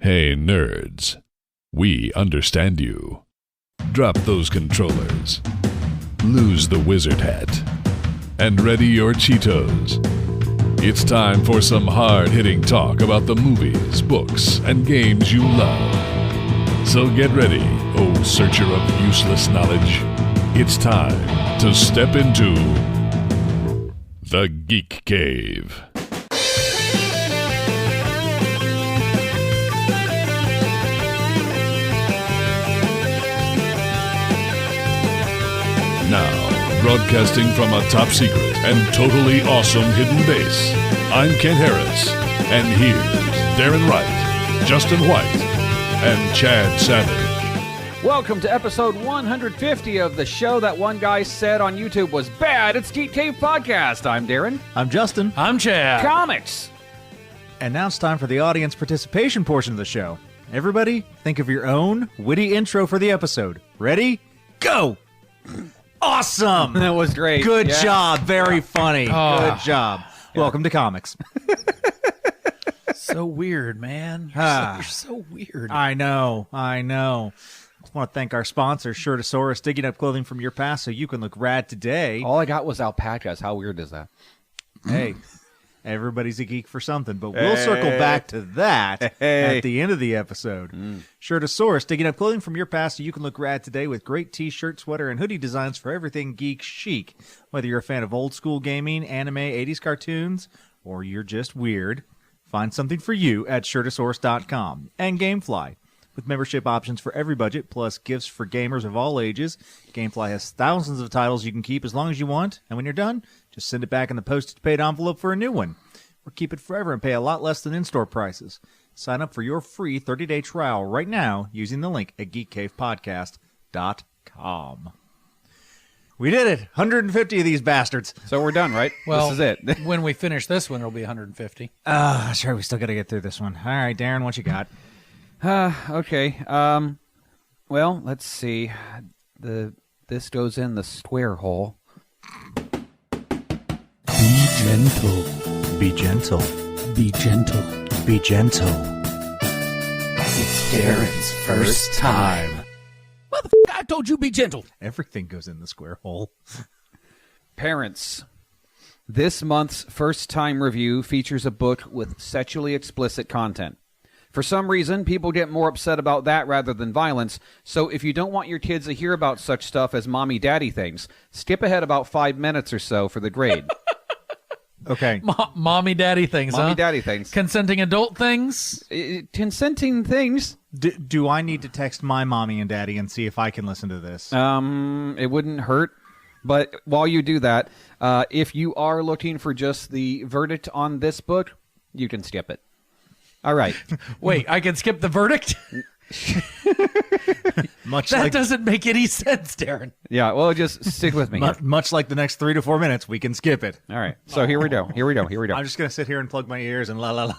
Hey, nerds. We understand you. Drop those controllers. Lose the wizard hat. And ready your Cheetos. It's time for some hard-hitting talk about the movies, books, and games you love. So get ready, oh searcher of useless knowledge. It's time to step into the Geek Cave. Now, broadcasting from a top secret and totally awesome hidden base, I'm Kent Harris, and here's Darren Wright, Justin White, and Chad Savage. Welcome to episode 150 of the show that one guy said on YouTube was bad. It's Geek Cave Podcast. I'm Darren. I'm Justin. I'm Chad. Comics. And now it's time for the audience participation portion of the show. Everybody, think of your own witty intro for the episode. Ready? Go! Awesome! That was great. Good job. Very funny. Good job. Yeah. Welcome to comics. So weird, man. You're so weird. I know. I want to thank our sponsor, Shirtosaurus, digging up clothing from your past so you can look rad today. All I got was alpacas. How weird is that? Hey, everybody's a geek for something, but we'll circle back to that at the end of the episode. Shirtosaurus, digging up clothing from your past so you can look rad today with great t-shirt, sweater, and hoodie designs for everything geek chic. Whether you're a fan of old school gaming, anime, 80s cartoons, or you're just weird, find something for you at Shirtosaurus.com. And Gamefly. With membership options for every budget, plus gifts for gamers of all ages, Gamefly has thousands of titles you can keep as long as you want, and when you're done, just send it back in the postage-paid envelope for a new one. Or keep it forever and pay a lot less than in-store prices. Sign up for your free 30-day trial right now using the link at geekcavepodcast.com. We did it! 150 of these bastards. So we're done, right? Well, this is it. When we finish this one, it'll be 150. Sure, we still got to get through this one. All right, Darren, what you got? Okay. Well, let's see. This goes in the square hole. Be gentle. Be gentle. Be gentle. Be gentle. It's Darren's first time. Motherfucker, I told you be gentle. Everything goes in the square hole. Parents. This month's first time review features a book with sexually explicit content. For some reason, people get more upset about that rather than violence, so if you don't want your kids to hear about such stuff as mommy-daddy things, skip ahead about 5 minutes or so for the grade. Okay. Mommy-daddy things, Mommy-daddy things. Consenting adult things? Consenting things. Do I need to text my mommy and daddy and see if I can listen to this? It wouldn't hurt, but while you do that, if you are looking for just the verdict on this book, you can skip it. All right. Wait, I can skip the verdict? That doesn't make any sense, Darren. Yeah, well, just stick with me. Much like the next 3 to 4 minutes, we can skip it. All right. So here we go. I'm just going to sit here and plug my ears and la la la.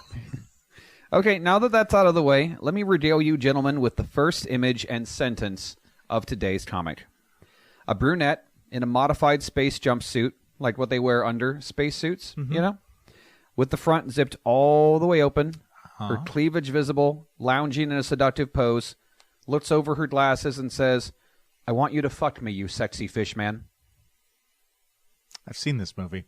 Okay, now that that's out of the way, let me regale you gentlemen with the first image and sentence of today's comic. A brunette in a modified space jumpsuit, like what they wear under spacesuits, you know, with the front zipped all the way open, her cleavage visible, lounging in a seductive pose, looks over her glasses and says, "I want you to fuck me, you sexy fish man." I've seen this movie.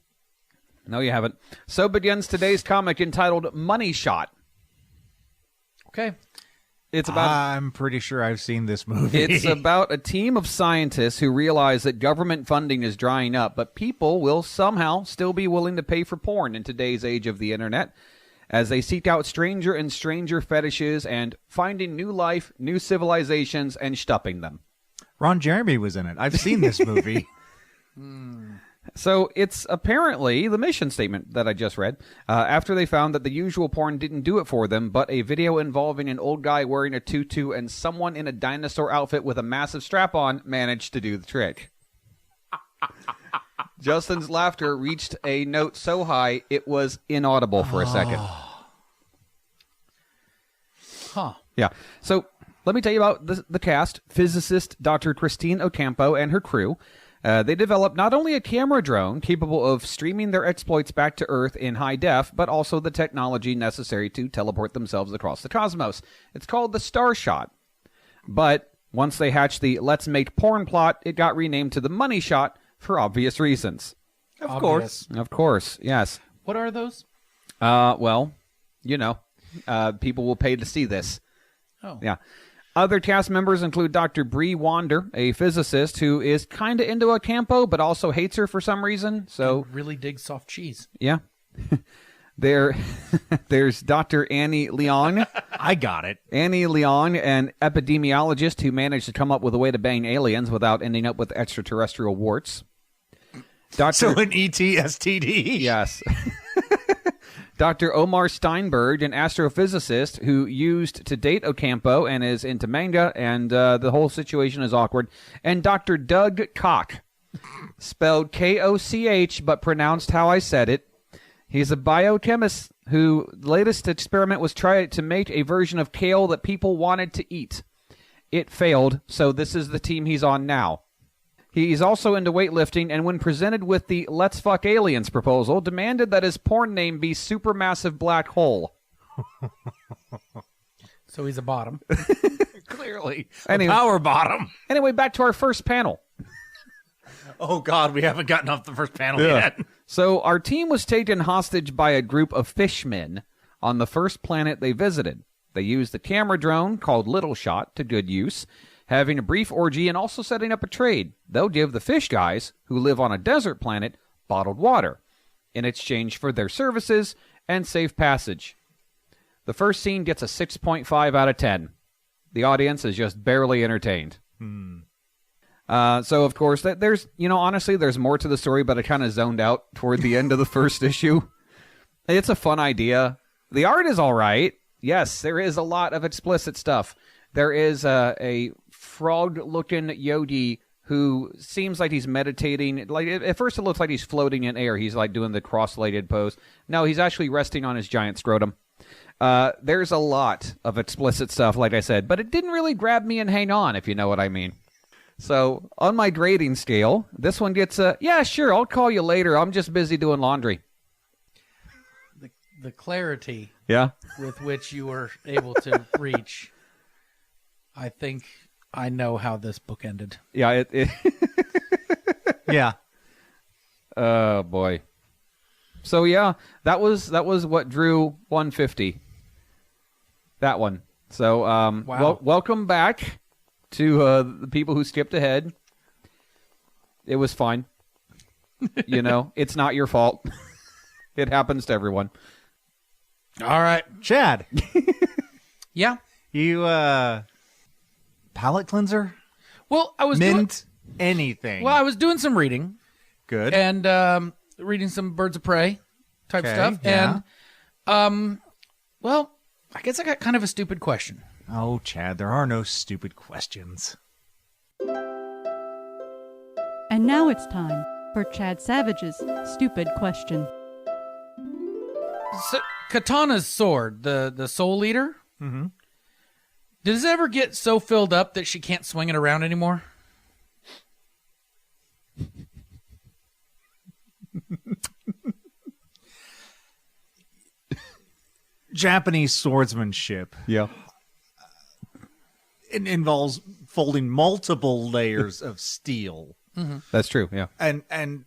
No, you haven't. So begins today's comic entitled Money Shot. Okay. It's about... I'm pretty sure I've seen this movie. It's about a team of scientists who realize that government funding is drying up, but people will somehow still be willing to pay for porn in today's age of the internet, as they seek out stranger and stranger fetishes and finding new life, new civilizations, and stuffing them. Ron Jeremy was in it. I've seen this movie. So it's apparently the mission statement that I just read, after they found that the usual porn didn't do it for them, but a video involving an old guy wearing a tutu and someone in a dinosaur outfit with a massive strap-on managed to do the trick. Justin's laughter reached a note so high it was inaudible for a second. Yeah. So let me tell you about the cast. Physicist Dr. Christine Ocampo and her crew. They developed not only a camera drone capable of streaming their exploits back to Earth in high def, but also the technology necessary to teleport themselves across the cosmos. It's called the Starshot. But once they hatched the let's make porn plot, it got renamed to the Money Shot for obvious reasons. Of course. Of course, yes. What are those? Well, people will pay to see this. Oh. Yeah. Other cast members include Dr. Bree Wander, a physicist who is kind of into Ocampo, but also hates her for some reason. So I really dig soft cheese. yeah. There's Dr. Annie Leong. I got it. Annie Leong, an epidemiologist who managed to come up with a way to bang aliens without ending up with extraterrestrial warts. So an ET-STD. Yes. Dr. Omar Steinberg, an astrophysicist who used to date Ocampo and is into manga, and the whole situation is awkward. And Dr. Doug Koch, spelled K-O-C-H, but pronounced how I said it. He's a biochemist whose latest experiment was try to make a version of kale that people wanted to eat. It failed, so this is the team he's on now. He's also into weightlifting, and when presented with the Let's Fuck Aliens proposal, demanded that his porn name be Supermassive Black Hole. So he's a bottom. Clearly. Anyway, A power bottom. Anyway, back to our first panel. Oh, God, we haven't gotten off the first panel yet. So our team was taken hostage by a group of fishmen on the first planet they visited. They used the camera drone, called Little Shot, to good use, having a brief orgy and also setting up a trade. They'll give the fish guys, who live on a desert planet, bottled water in exchange for their services and safe passage. The first scene gets a 6.5 out of 10. The audience is just barely entertained. So, of course, there's, honestly, there's more to the story, but I kind of zoned out toward the end of the first issue. It's a fun idea. The art is all right. Yes, there is a lot of explicit stuff. There is a frog-looking Yodi who seems like he's meditating. Like at first, it looks like he's floating in air. He's like doing the cross-legged pose. No, he's actually resting on his giant scrotum. There's a lot of explicit stuff, like I said, but it didn't really grab me and hang on, if you know what I mean. So on my grading scale, this one gets a yeah, sure, I'll call you later. I'm just busy doing laundry. The clarity Yeah. with which you were able to reach, I think I know how this book ended. Yeah. Yeah. Oh boy. So yeah, that was what drew 150. That one. So Wow. welcome back to the people who skipped ahead. It was fine. It's not your fault. It happens to everyone. All right. Chad, Yeah. you, palate cleanser? Well, I was Mint anything. I was doing some reading Good. and reading some Birds of Prey type Okay, stuff. yeah. And, I guess I got kind of a stupid question. Oh, Chad, there are no stupid questions. And now it's time for Chad Savage's Stupid Question. So, Katana's sword, the Soul Eater, does it ever get so filled up that she can't swing it around anymore? Japanese swordsmanship. Yeah. It involves folding multiple layers of steel. That's true. Yeah. And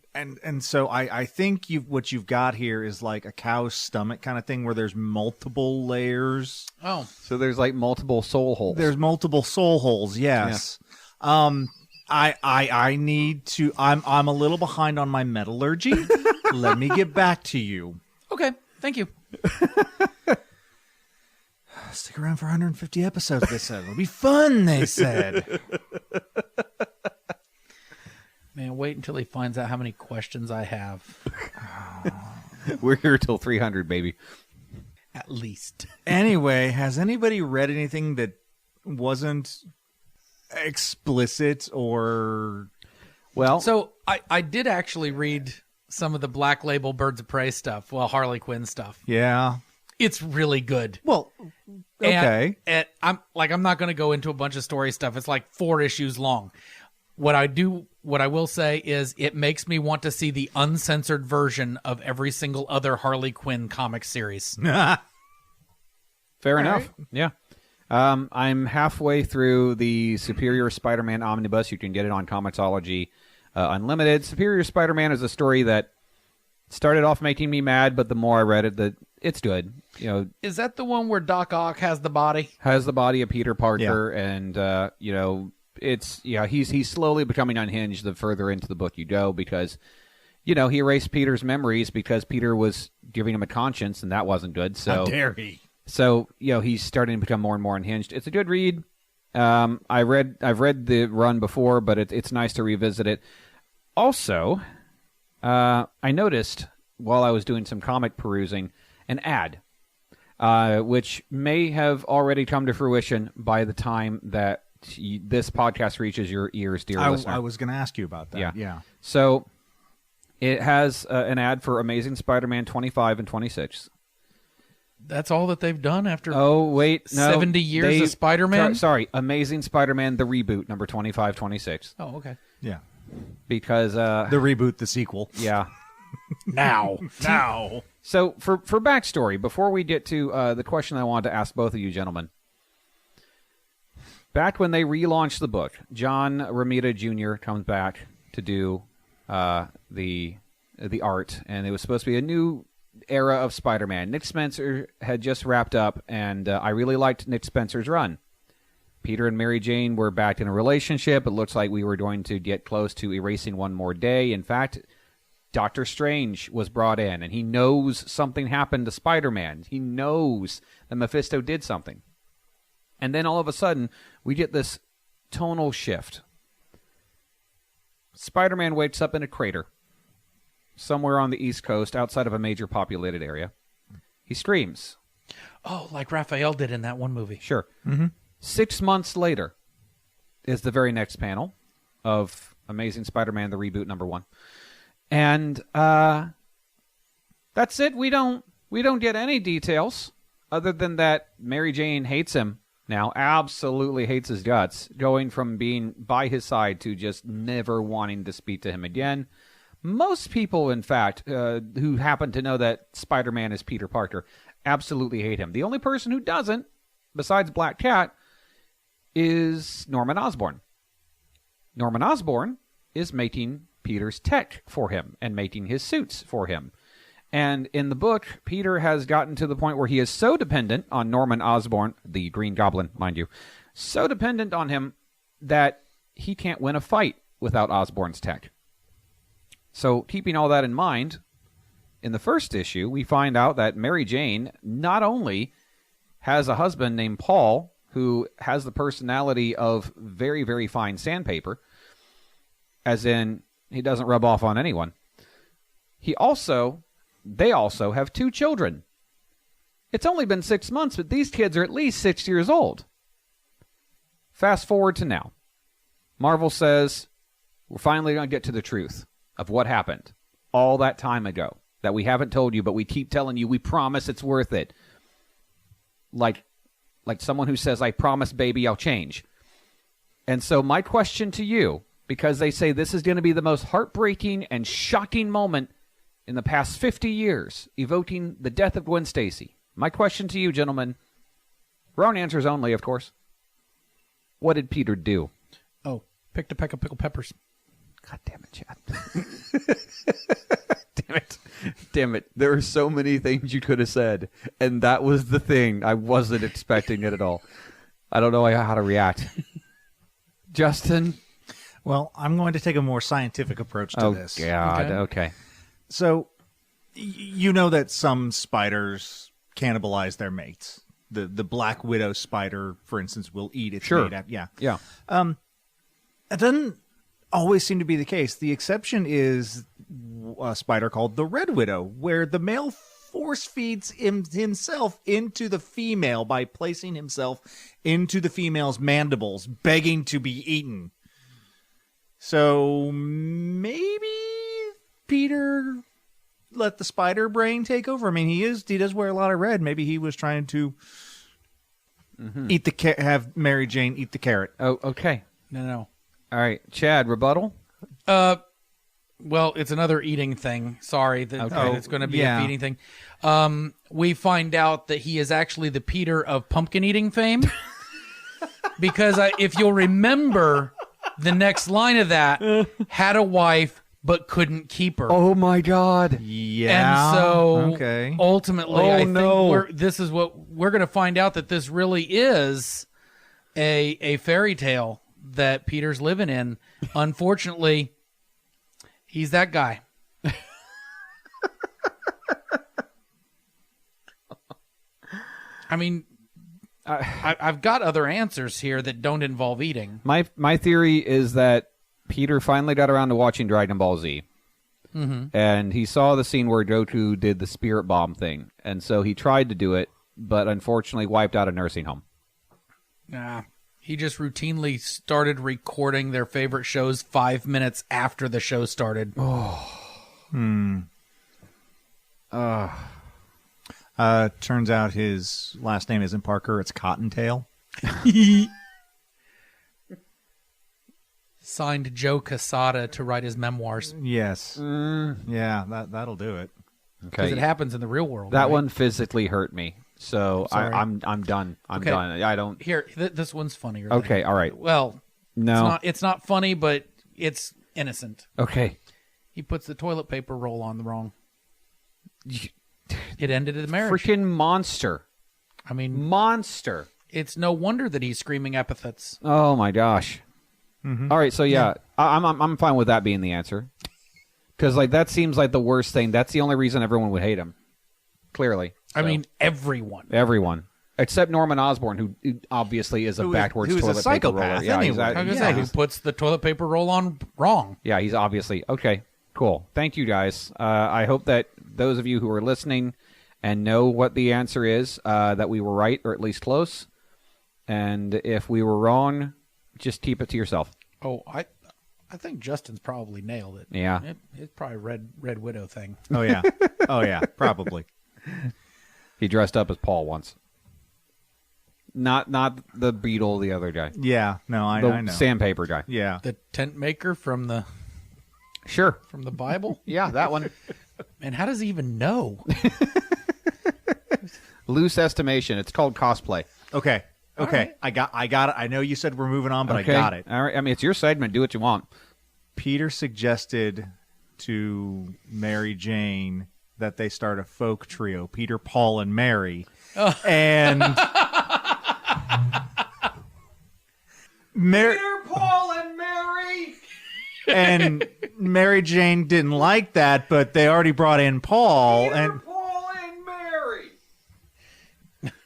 so I think what you've got here is like a cow's stomach kind of thing where there's multiple layers. Oh. So there's like multiple soul holes. There's multiple soul holes, yes. I need to I'm a little behind on my metallurgy. Let me get back to you. Okay. Thank you. Stick around for 150 episodes, they said. It'll be fun, they said. Man, wait until he finds out how many questions I have. We're here till 300, baby. At least. Anyway, has anybody read anything that wasn't explicit or... Well, So I did actually read some of the Black Label Birds of Prey stuff. Well, Harley Quinn stuff. Yeah. It's really good. Well, okay. And I'm not going to go into a bunch of story stuff. It's like 4 issues long. What I will say is it makes me want to see the uncensored version of every single other Harley Quinn comic series. Fair enough. Right. Yeah. I'm halfway through the Superior Spider-Man Omnibus. You can get it on Comixology Unlimited. Superior Spider-Man is a story that started off making me mad, but the more I read it, it's good. You know, is that the one where Doc Ock has the body? Has the body of Peter Parker, and you know, he's slowly becoming unhinged the further into the book you go, because he erased Peter's memories because Peter was giving him a conscience, and that wasn't good. So how dare he? So he's starting to become more and more unhinged. It's a good read. I've read the run before, but it's nice to revisit it. Also, I noticed while I was doing some comic perusing an ad, which may have already come to fruition by the time that this podcast reaches your ears, dear listener. I was going to ask you about that. Yeah. So it has an ad for Amazing Spider-Man 25 and 26. That's all that they've done after 70 years of Spider-Man? Sorry, Amazing Spider-Man, the reboot, number 25, 26. Oh, okay. Yeah. Because the reboot, the sequel. Yeah. Now. So for backstory, before we get to the question I wanted to ask both of you gentlemen, back when they relaunched the book, John Romita Jr. comes back to do the art, and it was supposed to be a new era of Spider-Man. Nick Spencer had just wrapped up, and I really liked Nick Spencer's run. Peter and Mary Jane were back in a relationship. It looks like we were going to get close to erasing one more day. In fact, Doctor Strange was brought in, and he knows something happened to Spider-Man. He knows that Mephisto did something. And then all of a sudden, we get this tonal shift. Spider-Man wakes up in a crater somewhere on the East Coast outside of a major populated area. He screams. Oh, like Raphael did in that one movie. Sure. Mm-hmm. 6 months later is the very next panel of Amazing Spider-Man, the reboot number 1. And that's it. We don't get any details other than that Mary Jane hates him now, absolutely hates his guts, going from being by his side to just never wanting to speak to him again. Most people, in fact, who happen to know that Spider-Man is Peter Parker, absolutely hate him. The only person who doesn't, besides Black Cat, is Norman Osborn. Norman Osborn is making Peter's tech for him and making his suits for him. And in the book, Peter has gotten to the point where he is so dependent on Norman Osborn, the Green Goblin, mind you, so dependent on him that he can't win a fight without Osborn's tech. So, keeping all that in mind, in the first issue, we find out that Mary Jane not only has a husband named Paul, who has the personality of very, very fine sandpaper, as in he doesn't rub off on anyone. They also have 2 children. It's only been 6 months, but these kids are at least 6 years old. Fast forward to now. Marvel says, we're finally going to get to the truth of what happened all that time ago that we haven't told you, but we keep telling you, we promise it's worth it. Like someone who says, I promise, baby, I'll change. And so my question to you, because they say this is going to be the most heartbreaking and shocking moment in the past 50 years, evoking the death of Gwen Stacy. My question to you, gentlemen, wrong answers only, of course. What did Peter do? Oh, picked a peck of pickled peppers. God damn it, Chad. Damn it. There are so many things you could have said, and that was the thing. I wasn't expecting it at all. I don't know how to react. Justin? Well, I'm going to take a more scientific approach to this. Oh, God. Okay. So, you know that some spiders cannibalize their mates. The Black Widow spider, for instance, will eat its mate. Yeah. It doesn't always seem to be the case. The exception is a spider called the Red Widow, where the male force feeds himself into the female by placing himself into the female's mandibles, begging to be eaten. So maybe Peter let the spider brain take over. I mean, he does wear a lot of red. Maybe he was trying to have Mary Jane eat the carrot. Oh, okay. No. All right, Chad, rebuttal? Well, it's another eating thing. Sorry, it's going to be a feeding thing. We find out that he is actually the Peter of pumpkin eating fame. Because if you'll remember, the next line of that had a wife but couldn't keep her. Oh my God! Yeah. And so okay. ultimately, I think this is what we're going to find out, that this really is a fairy tale that Peter's living in. Unfortunately, he's that guy. I mean, I've got other answers here that don't involve eating. My theory is that Peter finally got around to watching Dragon Ball Z. Mm-hmm. And he saw the scene where Goku did the spirit bomb thing. And so he tried to do it, but unfortunately wiped out a nursing home. Nah. He just routinely started recording their favorite shows 5 minutes after the show started. Turns out his last name isn't Parker, it's Cottontail. Signed Joe Quesada to write his memoirs. Yes. Yeah, that'll do it. Okay. Because it happens in the real world. That right? one physically hurt me. So Sorry. I'm done. I'm done. I don't. Here, this one's funnier. Okay, all right. Well, No. it's not funny, but it's innocent. Okay. He puts the toilet paper roll on the wrong. It ended the marriage. Freaking monster. I mean, Monster. it's no wonder that he's screaming epithets. Oh my gosh. All right, so yeah, I'm fine with that being the answer. Because like that seems like the worst thing. That's the only reason everyone would hate him. Clearly. I mean, everyone. Everyone. Except Norman Osborn, who obviously is a backwards who's a toilet paper psychopath roller. Yeah, anyway. he's- I was yeah, gonna say, who puts the toilet paper roll on wrong? Yeah, he's obviously okay. Cool. Thank you, guys. I hope that those of you who are listening and know what the answer is, that we were right or at least close. And if we were wrong, just keep it to yourself. Oh, I think Justin's probably nailed it. Yeah. It's probably Red Widow thing. Oh, yeah. Oh, yeah, probably. He dressed up as Paul once. Not the Beetle, the other guy. Yeah, no, I The know. sandpaper guy. Yeah. The tent maker from the Sure. Bible. Yeah, that one. And how does he even know? Loose estimation. It's called cosplay. Okay. right. I got it. I know you said we're moving on, but Okay. I got it. All right. I mean, it's your segment. Do what you want. Peter suggested to Mary Jane that they start a folk trio, Peter, Paul, and Mary. And Paul, and Mary. and Mary Jane didn't like that, but they already brought in Paul and Paul, and Mary.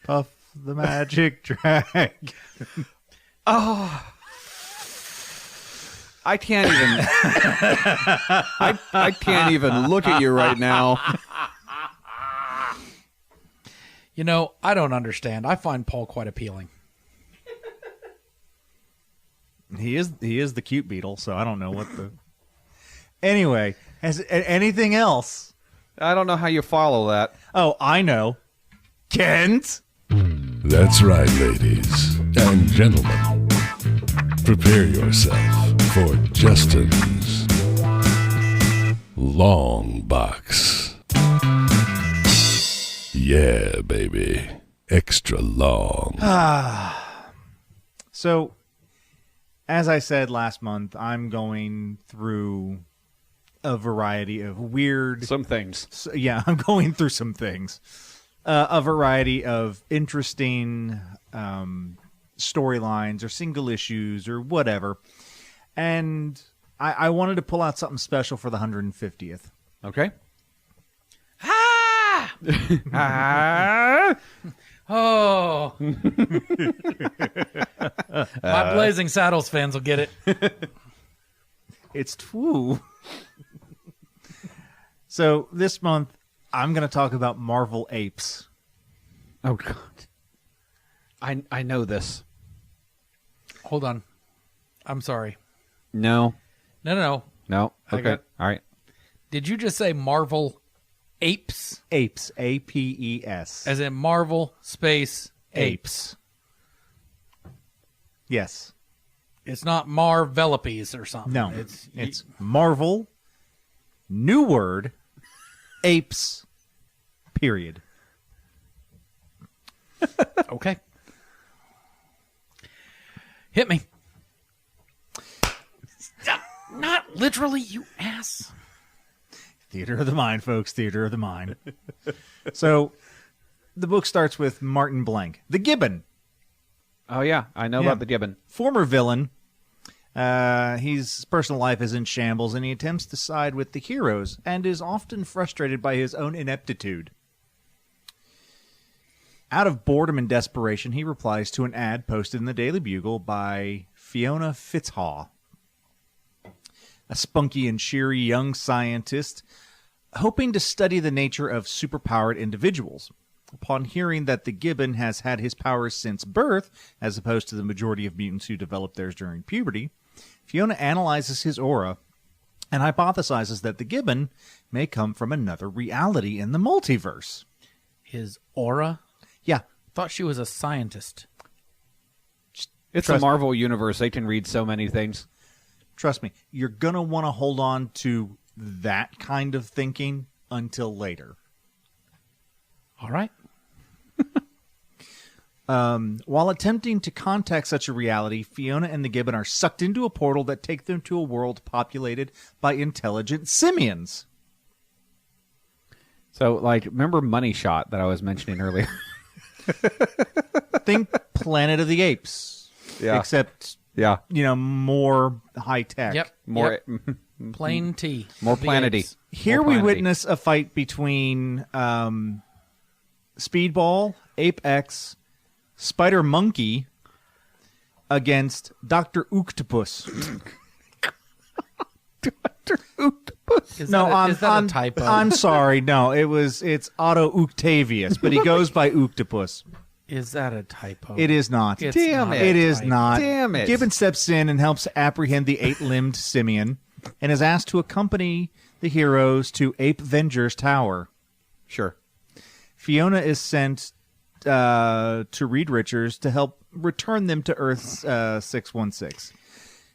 Puff the Magic Dragon. I can't even. I can't even look at you right now. You know, I don't understand. I find Paul quite appealing. He is the cute beetle, so I don't know what the. Anyway, has anything else? I don't know how you follow that. Oh, I know. Kent. That's right, ladies and gentlemen. Prepare yourself for Justin's long box. Yeah, baby. Extra long. So, as I said last month, I'm going through a variety of weird. Some things. Yeah, I'm going through some things. A variety of interesting storylines or single issues or whatever. And I wanted to pull out something special for the 150th. Okay. Oh. My Blazing Saddles fans will get it. It's true. So this month, I'm going to talk about Marvel Apes. Oh God. I know this. Hold on. I'm sorry. No. No. No. I Okay. got- All right. Did you just say Marvel Apes? Apes. A-P-E-S. As in Marvel Space Apes. Yes. It's not Marvelopes or something. No, it's Marvel, new word, apes, period. Okay. Hit me. Not literally, you ass. Theater of the mind, folks. Theater of the mind. So, the book starts with Martin Blank, the Gibbon. Oh, yeah. I know about the Gibbon. Former villain. His personal life is in shambles, and he attempts to side with the heroes, and is often frustrated by his own ineptitude. Out of boredom and desperation, he replies to an ad posted in the Daily Bugle by Fiona Fitzhaw, a spunky and cheery young scientist hoping to study the nature of superpowered individuals. Upon hearing that the Gibbon has had his powers since birth, as opposed to the majority of mutants who develop theirs during puberty, Fiona analyzes his aura and hypothesizes that the Gibbon may come from another reality in the multiverse. His aura? Yeah. Thought she was a scientist. It's a Marvel universe. They can read so many things. Trust me, you're going to want to hold on to that kind of thinking until later. All right. While attempting to contact such a reality, Fiona and the Gibbon are sucked into a portal that takes them to a world populated by intelligent simians. So, like, remember Money Shot that I was mentioning earlier? Think Planet of the Apes. Yeah. Except, Yeah. more high tech. Yep. More, Plain T. more The planety. apes. Here More we planety. witness a fight between Speedball, Ape X, Spider Monkey against Dr. Octopus. Is No, is that a typo? I'm sorry. No, it's Otto Octavius, but he goes by Octopus. Is that a typo? It is not. It's Damn not it. a It is typo. not. Damn it. Gibbon steps in and helps apprehend the eight-limbed simian and is asked to accompany the heroes to Ape Venger's tower. Sure. Fiona is sent to Reed Richards to help return them to Earth's 616.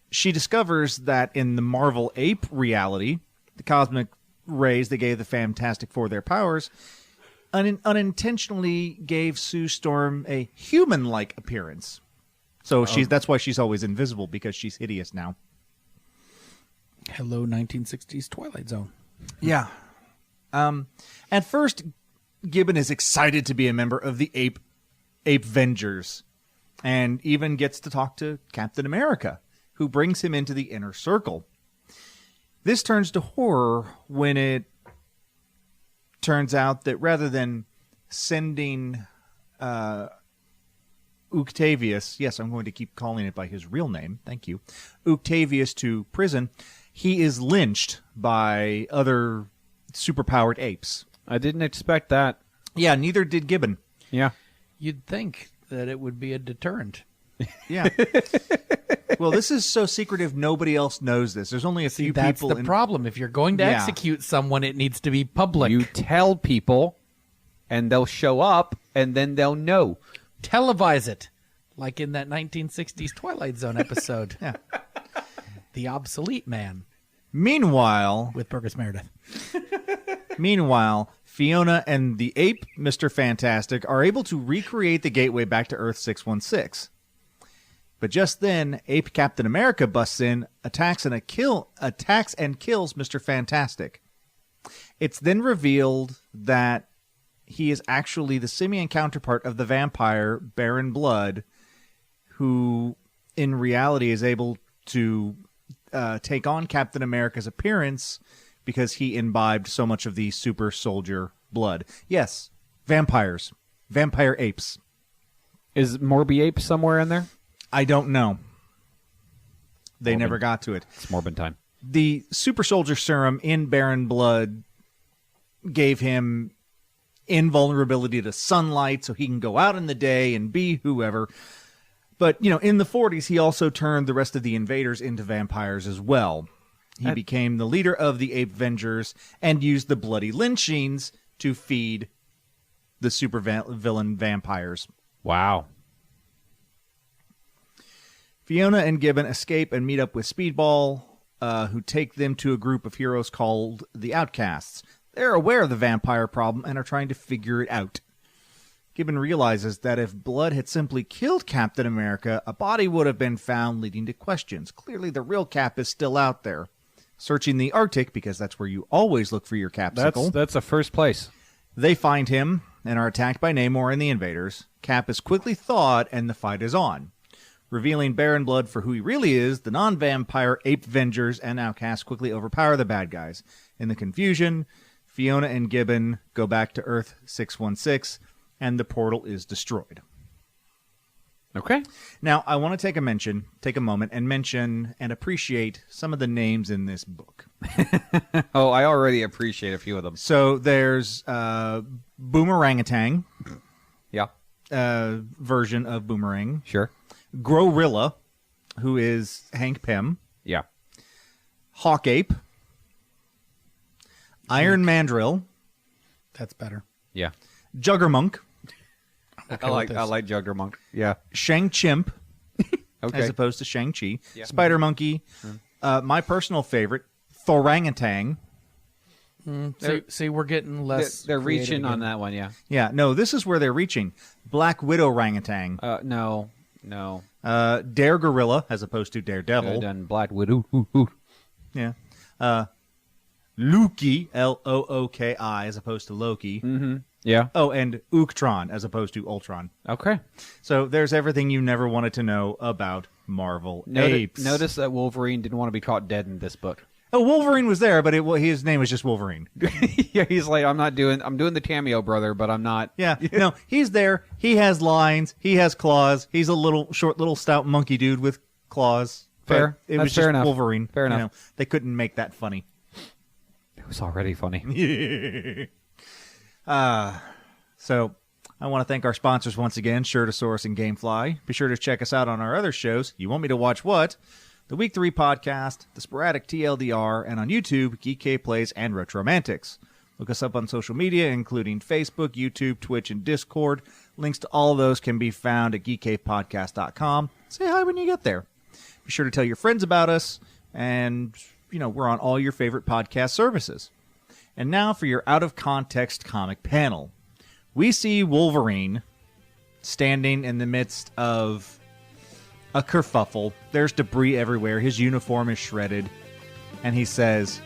She discovers that in the Marvel Ape reality, the cosmic rays that gave the Fantastic Four their powers unintentionally gave Sue Storm a human-like appearance. So that's why she's always invisible, because she's hideous now. Hello, 1960s Twilight Zone. Yeah. At first, Gibbon is excited to be a member of the Ape Vengers, and even gets to talk to Captain America, who brings him into the inner circle. This turns to horror when it turns out that rather than sending Octavius, yes, I'm going to keep calling it by his real name, thank you, Octavius to prison, he is lynched by other superpowered apes. I didn't expect that. Yeah, neither did Gibbon. Yeah. You'd think that it would be a deterrent. Yeah. Well, this is so secretive, nobody else knows this. There's only a few That's people. the problem. If you're going to Yeah. execute someone, it needs to be public. You tell people, and they'll show up, and then they'll know. Televise it, like in that 1960s Twilight Zone episode. Yeah. The Obsolete Man Meanwhile, with Burgess Meredith. Fiona and the ape, Mr. Fantastic, are able to recreate the gateway back to Earth 616. But just then, Ape Captain America busts in, attacks and kills Mr. Fantastic. It's then revealed that he is actually the simian counterpart of the vampire Baron Blood, who in reality is able to take on Captain America's appearance because he imbibed so much of the super soldier blood. Yes, vampires. Vampire apes. Is Morbi Ape somewhere in there? I don't know. They Morbid. never got to it. It's Morbin time. The super soldier serum in Baron Blood gave him invulnerability to sunlight so he can go out in the day and be whoever. But, in the 40s, he also turned the rest of the invaders into vampires as well. He became the leader of the Ape Vengers and used the bloody lynchings to feed the super villain vampires. Wow. Fiona and Gibbon escape and meet up with Speedball, who take them to a group of heroes called the Outcasts. They're aware of the vampire problem and are trying to figure it out. Gibbon realizes that if Blood had simply killed Captain America, a body would have been found, leading to questions. Clearly, the real Cap is still out there. Searching the Arctic, because that's where you always look for your Capsicle. That's a first place. They find him and are attacked by Namor and the invaders. Cap is quickly thawed, and the fight is on. Revealing Baron Blood for who he really is, the non-vampire Ape Vengers and Outcasts quickly overpower the bad guys. In the confusion, Fiona and Gibbon go back to Earth 616, and the portal is destroyed. Okay. Now, I want to take a moment and mention and appreciate some of the names in this book. Oh, I already appreciate a few of them. So there's Boomerangatang, Yeah. version of Boomerang. Sure. Growrilla, who is Hank Pym. Yeah. Hawkape. Iron Mandrill. That's better. Yeah. Juggermonk. Okay, I with this. like Juggermonk. Yeah. Shang Chimp, Okay. as opposed to Shang-Chi. Yeah. Spider Monkey. My personal favorite, Thorangatang. See, we're getting less. They're creative reaching on again. that one, yeah. Yeah, no, this is where they're reaching. Black Widow Orangutan. No. Dare Gorilla, as opposed to Daredevil. Done Black Widow. Yeah. Loki, Looki, as opposed to Loki. Mm-hmm. Yeah. Oh, and Uktron, as opposed to Ultron. Okay. So there's everything you never wanted to know about Marvel Apes. Notice that Wolverine didn't want to be caught dead in this book. Oh, Wolverine was there, but his name was just Wolverine. Yeah, he's like, I'm doing the cameo, brother, but I'm not. Yeah, no, he's there. He has lines. He has claws. He's a little short, little stout monkey dude with claws. Fair. But it That's was fair just enough. Wolverine. Fair enough. You know, they couldn't make that funny. It was already funny. So I want to thank our sponsors once again, Shirtosaurus and Gamefly. Be sure to check us out on our other shows. You Want Me to Watch What? The Week 3 podcast, the Sporadic TLDR, and on YouTube, Geek K Plays and Retromantics. Look us up on social media, including Facebook, YouTube, Twitch, and Discord. Links to all of those can be found at geekcavepodcast.com. Say hi when you get there. Be sure to tell your friends about us, and, we're on all your favorite podcast services. And now for your out-of-context comic panel. We see Wolverine standing in the midst of a kerfuffle. There's debris everywhere. His uniform is shredded. And he says,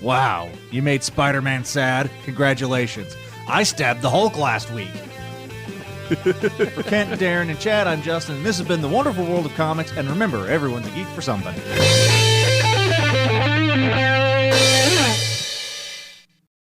"Wow, you made Spider-Man sad? Congratulations. I stabbed the Hulk last week." For Kent, Darren, and Chad, I'm Justin, and this has been The Wonderful World of Comics. And remember, everyone's a geek for something.